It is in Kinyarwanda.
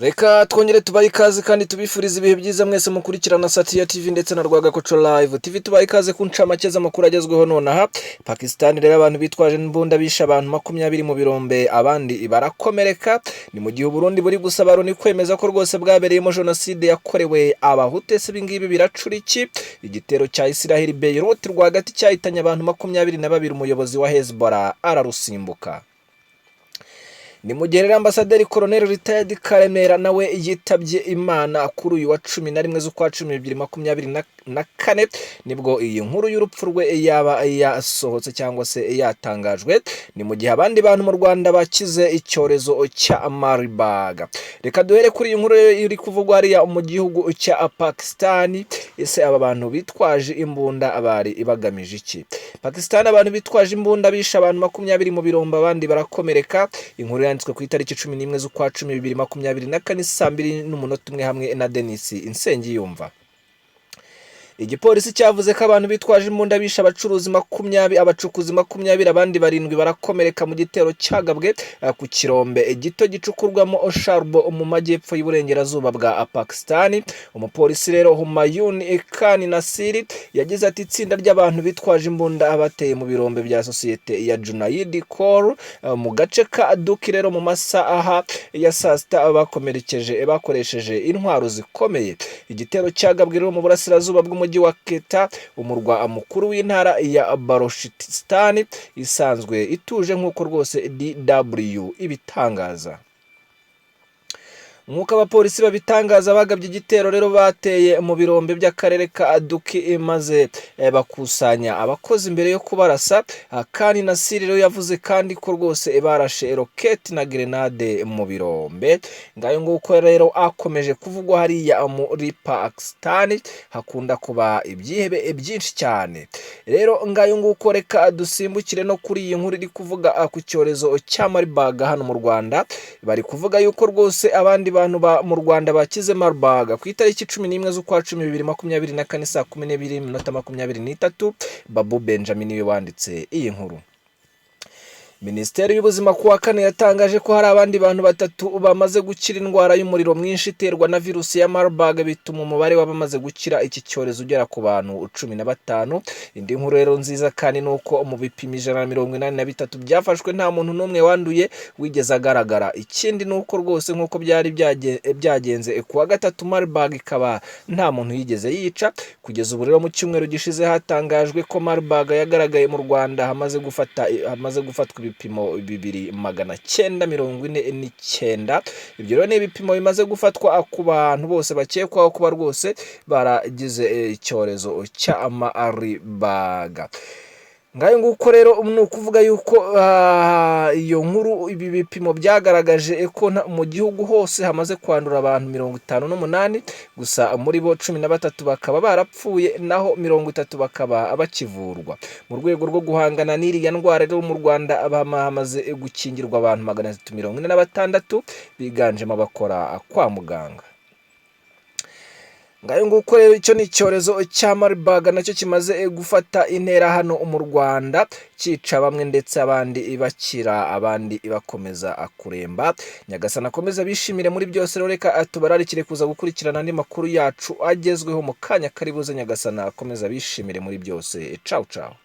Reka twongere tubaye ikaze kandi tubifuriza ibihe byiza mwese mukurikirana Satya TV ndetse na Rwagakoco Live TV. Tubaye ikaze ku ncamake z'amakuru agezweho nonaha. Pakistan rero abantu bitwaje imbunda bisha abantu 20 mu birombe abandi barakomereka. Ni mu gihe Burundi buri gusaba Loni kwemeza ko rwose bwabereyemo jenoside yakorewe abahutu. Ese ibingibi biracura iki? Igitero cya Israel Beirut rwagati cyahitanye abantu 22, umuyobozi wa Hezbollah ararusimbuka. Ni mu gihe Ambasaderi Colonel Retired Karemera nawe yitabye Imana kuri uyu wa 11 z'ukwa 10 2024 nibwo iyi nkuru y'urupfu rwe yaba yasohotse cyangwa se yatangajwe. Ni mu gihe abandi bantu mu Rwanda bakize icyorezo cya Marburg. Reka duhere kuri iyi nkuru iri kuvugwa hariya mu gihugu cya Pakistan. Ese aba bantu bitwaje imbunda abari ibagamije iki? Pakistan abantu bitwaje imbunda bisha abantu 20 mu birombe abandi barakomereka. Inkuru yanditswe ku itariki 11 z'ukwa 10 2024 saa 2:01 hamwe na Denis Insengiyumva. Igipolisi cyavuze ko abantu bitwaje imbunda bisha abacuruzi 20, abacukuzi 20, abandi 7 barakomereka mu gitero cyagabwe ku kirombe gito gicukurwamo Sharbo mu majyepfo y'uburengerazuba bwa Pakistan. Umupolisi rero Humayun Khan Nasiri yagize ati itsinda ry'abantu bitwaje imbunda abateye mu birombe bya sosiyete ya Junaid Kaur mu gace ka Duki rero mu masaha ya saa 6 bakoresheje intwaro zikomeye. Igitero cyagabwe rero mu burasirazuba bw'umujyi wa Quetta, umurwa mukuru w'intara ya Balochistan isanzwe ituje nk'uko rwose DW ibitangaza. Nk'uko abapolisi babitangaza bagabye igitero rero bateye mu birombe by'akarere ka Duki maze bakusanya abakozi imbere yo kubarasa. Khan Nasiri rero yavuze kandi ko rwose barashe roketi na grenade mu birombe. Ngayo nguko rero akomeje kuvugwa hariya muri Pakistan hakunda kuba ibyihebe byinshi cyane. Rero ngayo nguko reka dusimbukire no kuri iyi nkuru iri kuvuga ku cyorezo cya Marburg hano mu Rwanda. Bari kuvuga yuko rwose abandi bantu mu Rwanda bakize Marburg ku itariki 11 z'ukwa 10 2024 saa 12:23 Babu Benjamin niwe wanditse iyi nkuru. Minisiteri y'ubuzima kuwa kane yatangaje ko hari abandi bantu 3 bamaze gukira indwara y'umuriro mwinshi iterwa na virusi ya Marburg, bituma umubare w'abamaze gukira iki cyorezo ugera ku bantu 15. Indi nkuru rero nziza kandi nuko mu bipimo 183 byafashwe nta muntu n'umwe wanduye wigeze agaragara. Ikindi nuko rwose nkuko byari byagenze kuwa gatatu Marburg ikaba nta muntu yigeze yica. Kugeza ubu rero mu cyumweru gishize hatangajwe ko Marburg yagaragaye mu Rwanda hamaze gufatwa ibipimo 2949. Ibyo rero ni ibipimo bimaze gufatwa ku bantu bose bakekwaho kuba rwose baragize icyorezo cya Marburg. Ngayo nguko rero ni ukuvuga yuko iyo nkuru ibi bipimo byagaragaje ko mu gihugu hose hamaze kwandura abantu 58, gusa muri bo 13 bakaba barapfuye naho 30 bakaba bakivurwa. Mu rwego rwo guhangana n'iriya ndwara rero mu Rwanda hamaze gukingirwa abantu 346 biganjemo abakora kwa muganga. Ngayo nguko rero icyo ni icyorezo cya Marburg nacyo kimaze gufata intera hano mu Rwanda cyica bamwe ndetse abandi bakira abandi bakomeza kuremba. Nyagasana akomeza bishimire muri byose rero. Reka tubararikire kuza gukurikirana andi makuru yacu agezweho mu kanya karibuze. Nyagasana akomeza bishimire muri byose. Ciao ciao.